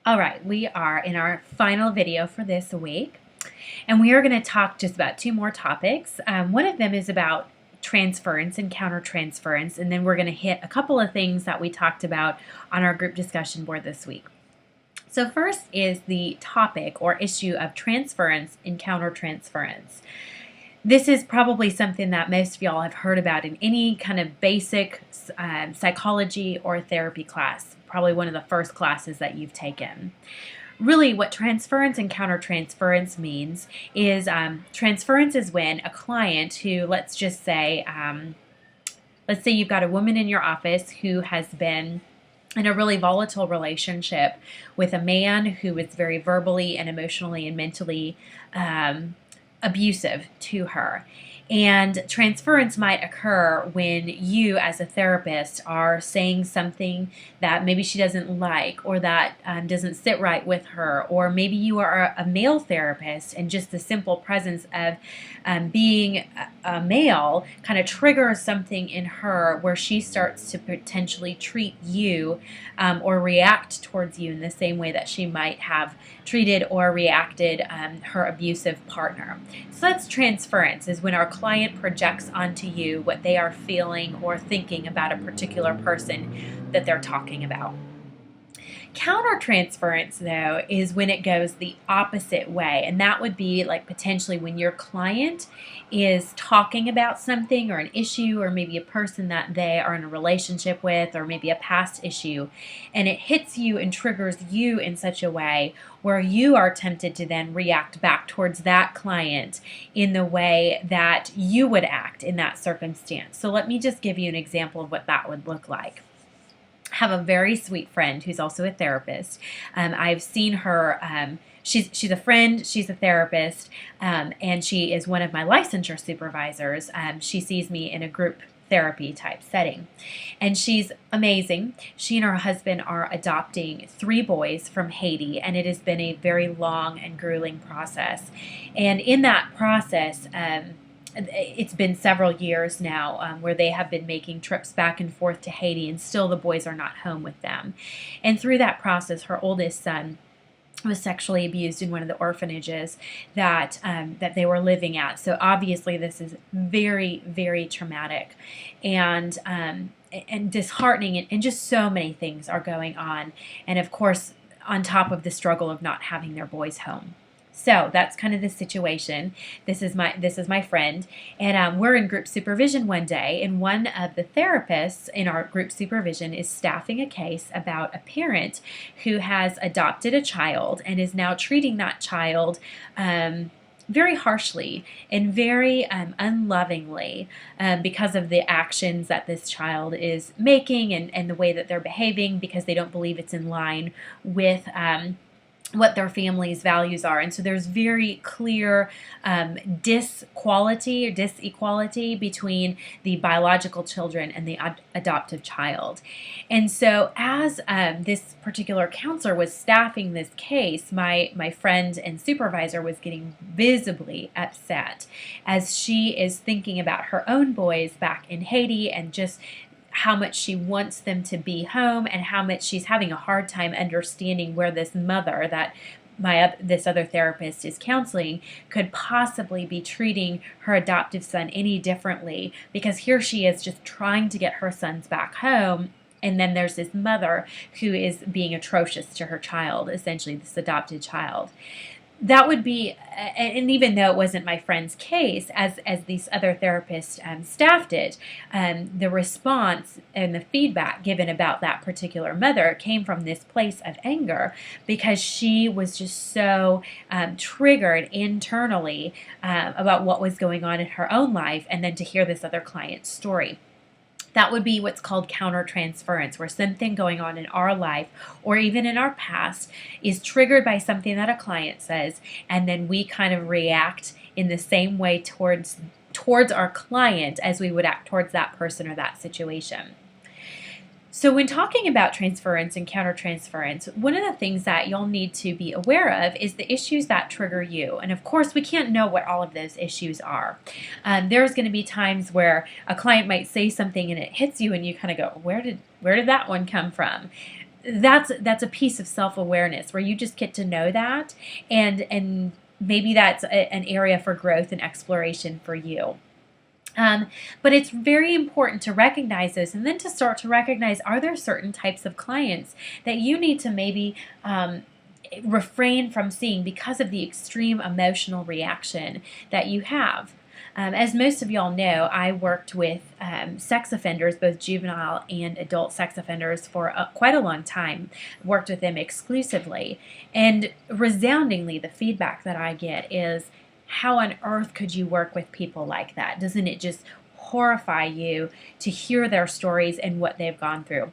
All right, we are in our final video for this week, and we are going to talk just about two more topics. One of them is about transference and countertransference, and then we're going to hit a couple of things that we talked about on our group discussion board this week. So first is the topic or issue of transference and countertransference. This is probably something that most of y'all have heard about in any kind of basic psychology or therapy class, probably one of the first classes that you've taken. Really, what transference and countertransference means is transference is when a client who, let's say you've got a woman in your office who has been in a really volatile relationship with a man who is very verbally and emotionally and mentally abusive to her. And transference might occur when you, as a therapist, are saying something that maybe she doesn't like or that doesn't sit right with her. Or maybe you are a male therapist and just the simple presence of being a male kind of triggers something in her where she starts to potentially treat you or react towards you in the same way that she might have treated or reacted her abusive partner. So that's transference, is when our client projects onto you what they are feeling or thinking about a particular person that they're talking about. Countertransference, though, is when it goes the opposite way, and that would be like potentially when your client is talking about something or an issue or maybe a person that they are in a relationship with or maybe a past issue, and it hits you and triggers you in such a way where you are tempted to then react back towards that client in the way that you would act in that circumstance. So let me just give you an example of what that would look like. Have a very sweet friend who's also a therapist. I've seen her. She's a friend. She's a therapist, and she is one of my licensure supervisors. She sees me in a group therapy type setting, and she's amazing. She and her husband are adopting 3 boys from Haiti, and it has been a very long and grueling process. And in that process, it's been several years now where they have been making trips back and forth to Haiti, and still the boys are not home with them. And through that process, her oldest son was sexually abused in one of the orphanages that they were living at. So obviously this is very, very traumatic and disheartening, and just so many things are going on. And of course, on top of the struggle of not having their boys home. So that's kind of the situation. This is my friend, and we're in group supervision one day, and one of the therapists in our group supervision is staffing a case about a parent who has adopted a child and is now treating that child very harshly and very unlovingly because of the actions that this child is making and the way that they're behaving, because they don't believe it's in line with what their family's values are. And so there's very clear disequality between the biological children and the adoptive child. And so as this particular counselor was staffing this case, my friend and supervisor was getting visibly upset as she is thinking about her own boys back in Haiti and just how much she wants them to be home and how much she's having a hard time understanding where this mother that this other therapist is counseling could possibly be treating her adoptive son any differently, because here she is just trying to get her sons back home. And then there's this mother who is being atrocious to her child, essentially this adopted child. That would be, and even though it wasn't my friend's case, as these other therapists staffed it, the response and the feedback given about that particular mother came from this place of anger, because she was just so triggered internally about what was going on in her own life, and then to hear this other client's story. That would be what's called countertransference, where something going on in our life or even in our past is triggered by something that a client says, and then we kind of react in the same way towards our client as we would act towards that person or that situation. So when talking about transference and countertransference, one of the things that you'll need to be aware of is the issues that trigger you. And of course, we can't know what all of those issues are. There's going to be times where a client might say something and it hits you and you kind of go, where did that one come from? that's a piece of self-awareness where you just get to know that, and maybe that's an area for growth and exploration for you. But it's very important to recognize this, and then to start to recognize, are there certain types of clients that you need to maybe refrain from seeing because of the extreme emotional reaction that you have. As most of y'all know, I worked with sex offenders, both juvenile and adult sex offenders, for quite a long time. Worked with them exclusively. And resoundingly, the feedback that I get is, how on earth could you work with people like that? Doesn't it just horrify you to hear their stories and what they've gone through?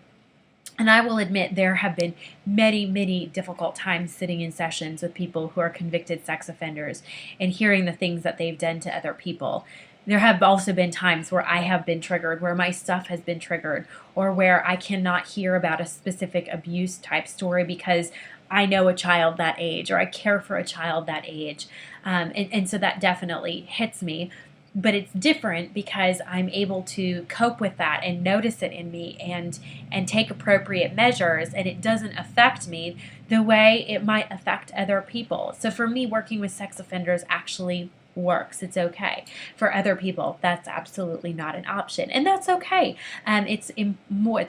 And I will admit, there have been many, many difficult times sitting in sessions with people who are convicted sex offenders and hearing the things that they've done to other people. There have also been times where I have been triggered, where my stuff has been triggered, or where I cannot hear about a specific abuse type story because I know a child that age, or I care for a child that age. And so that definitely hits me. But it's different because I'm able to cope with that and notice it in me, and take appropriate measures, and it doesn't affect me the way it might affect other people. So for me, working with sex offenders actually works. It's okay. For other people, that's absolutely not an option, and that's okay. It's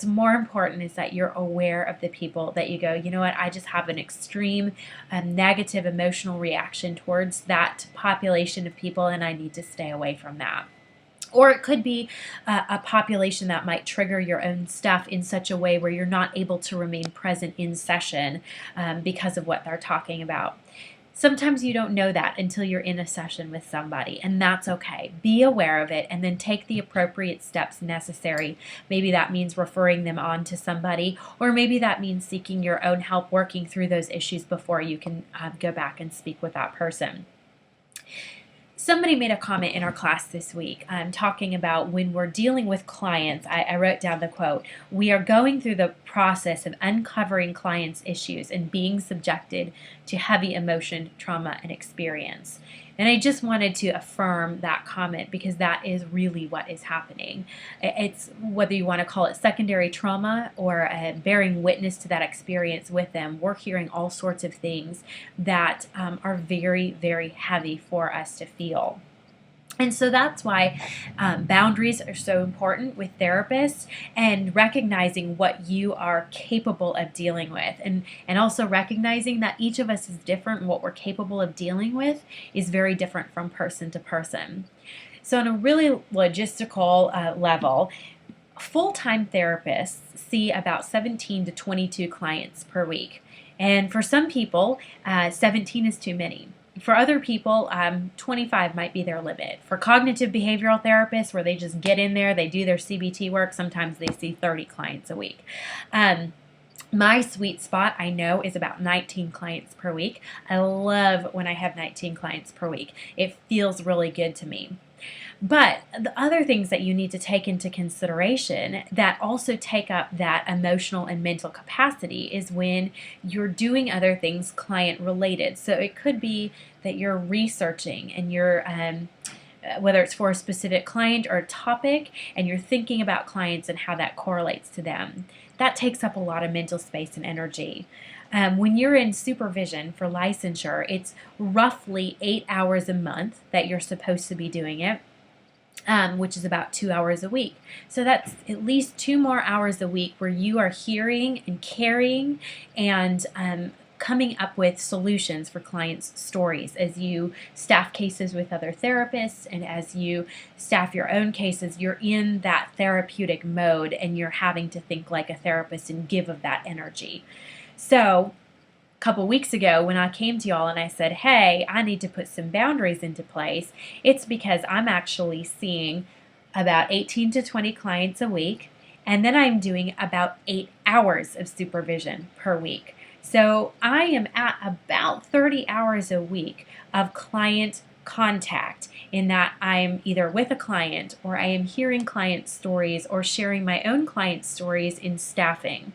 more important is that you're aware of the people that you go, you know what, I just have an extreme negative emotional reaction towards that population of people, and I need to stay away from that. Or it could be a population that might trigger your own stuff in such a way where you're not able to remain present in session because of what they're talking about. Sometimes you don't know that until you're in a session with somebody, and that's okay. Be aware of it and then take the appropriate steps necessary. Maybe that means referring them on to somebody, or maybe that means seeking your own help working through those issues before you can go back and speak with that person. Somebody made a comment in our class this week talking about when we're dealing with clients. I wrote down the quote, "We are going through the process of uncovering clients' issues and being subjected to heavy emotion, trauma, and experience." And I just wanted to affirm that comment because that is really what is happening. It's whether you want to call it secondary trauma or bearing witness to that experience with them, we're hearing all sorts of things that are very, very heavy for us to feel. And so that's why boundaries are so important with therapists, and recognizing what you are capable of dealing with, and also recognizing that each of us is different, and what we're capable of dealing with is very different from person to person. So on a really logistical level, full-time therapists see about 17 to 22 clients per week. And for some people, 17 is too many. For other people, 25 might be their limit. For cognitive behavioral therapists, where they just get in there, they do their CBT work, sometimes they see 30 clients a week. My sweet spot, I know, is about 19 clients per week. I love when I have 19 clients per week. It feels really good to me. But the other things that you need to take into consideration that also take up that emotional and mental capacity is when you're doing other things client related. So it could be that you're researching and you're whether it's for a specific client or a topic, and you're thinking about clients and how that correlates to them. That takes up a lot of mental space and energy. When you're in supervision for licensure, it's roughly 8 hours a month that you're supposed to be doing it. Which is about 2 hours a week. So that's at least 2 more hours a week where you are hearing and carrying and coming up with solutions for clients' stories as you staff cases with other therapists, and as you staff your own cases, you're in that therapeutic mode and you're having to think like a therapist and give of that energy. So couple weeks ago when I came to y'all and I said, hey, I need to put some boundaries into place, it's because I'm actually seeing about 18 to 20 clients a week, and then I'm doing about 8 hours of supervision per week. So I am at about 30 hours a week of client contact, in that I'm either with a client or I am hearing client stories or sharing my own client stories in staffing.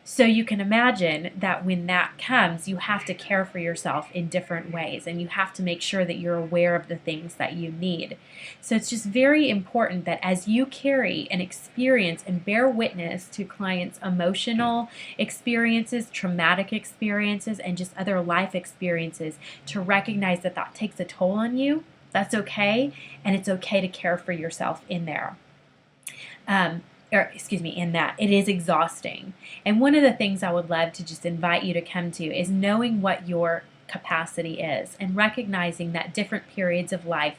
So you can imagine that when that comes, you have to care for yourself in different ways, and you have to make sure that you're aware of the things that you need. So it's just very important that as you carry and experience and bear witness to clients' emotional experiences, traumatic experiences, and just other life experiences, to recognize that that takes a toll on you. That's okay, and it's okay to care for yourself in there. In that. It is exhausting. And one of the things I would love to just invite you to come to is knowing what your capacity is and recognizing that different periods of life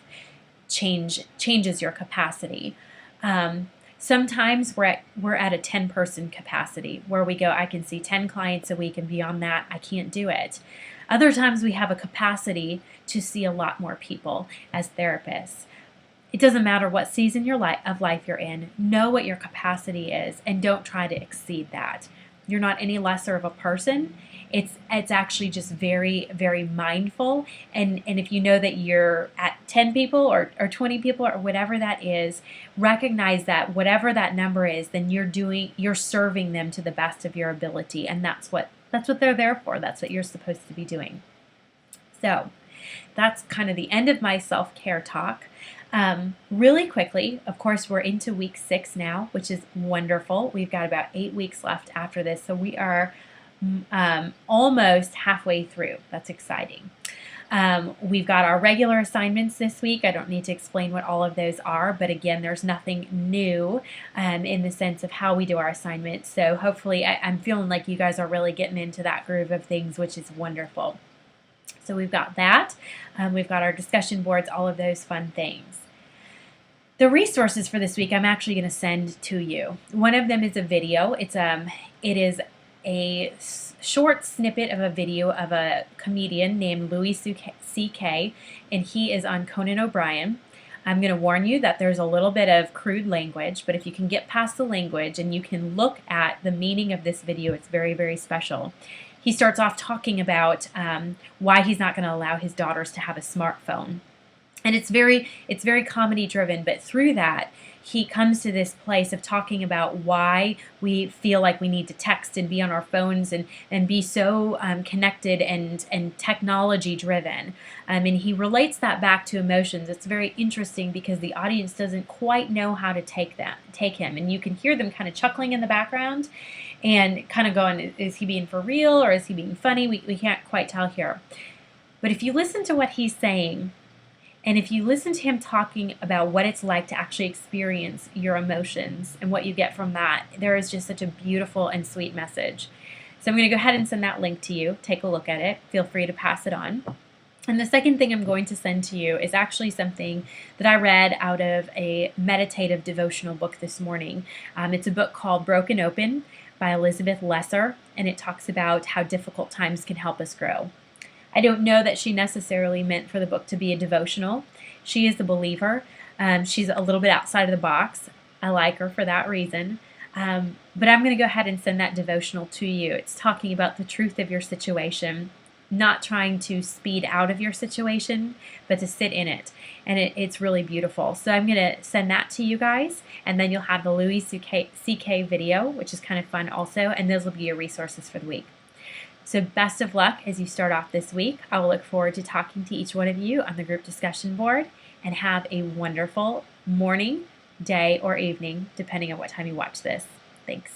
changes your capacity. Sometimes we're at a 10-person capacity where we go, I can see 10 clients a week, and beyond that, I can't do it. Other times we have a capacity to see a lot more people as therapists. It doesn't matter what season of life you're in. Know what your capacity is and don't try to exceed that. You're not any lesser of a person. It's actually just very, very mindful. And if you know that you're at 10 people or 20 people or whatever that is, recognize that whatever that number is, then you're serving them to the best of your ability. And that's what they're there for. That's what you're supposed to be doing. So that's kind of the end of my self-care talk. Really quickly, of course, we're into week 6 now, which is wonderful. We've got about 8 weeks left after this, so we are almost halfway through. That's exciting. We've got our regular assignments this week. I don't need to explain what all of those are, but again, there's nothing new in the sense of how we do our assignments. So hopefully, I'm feeling like you guys are really getting into that groove of things, which is wonderful. So we've got that. We've got our discussion boards, all of those fun things. The resources for this week I'm actually going to send to you. One of them is a video. It is a short snippet of a video of a comedian named Louis C.K., and he is on Conan O'Brien. I'm going to warn you that there's a little bit of crude language, but if you can get past the language and you can look at the meaning of this video, it's very, very special. He starts off talking about why he's not going to allow his daughters to have a smartphone. And it's very comedy driven, but through that, he comes to this place of talking about why we feel like we need to text and be on our phones and be so connected and technology driven. And he relates that back to emotions. It's very interesting because the audience doesn't quite know how to take him. And you can hear them kind of chuckling in the background and kind of going, is he being for real or is he being funny? We can't quite tell here. But if you listen to what he's saying, and if you listen to him talking about what it's like to actually experience your emotions and what you get from that, there is just such a beautiful and sweet message. So I'm going to go ahead and send that link to you. Take a look at it. Feel free to pass it on. And the second thing I'm going to send to you is actually something that I read out of a meditative devotional book this morning. It's a book called Broken Open by Elizabeth Lesser, and it talks about how difficult times can help us grow. I don't know that she necessarily meant for the book to be a devotional. She is a believer. She's a little bit outside of the box. I like her for that reason. But I'm going to go ahead and send that devotional to you. It's talking about the truth of your situation, not trying to speed out of your situation, but to sit in it. And it's really beautiful. So I'm going to send that to you guys, and then you'll have the Louis C.K. video, which is kind of fun also, and those will be your resources for the week. So best of luck as you start off this week. I will look forward to talking to each one of you on the group discussion board, and have a wonderful morning, day, or evening, depending on what time you watch this. Thanks.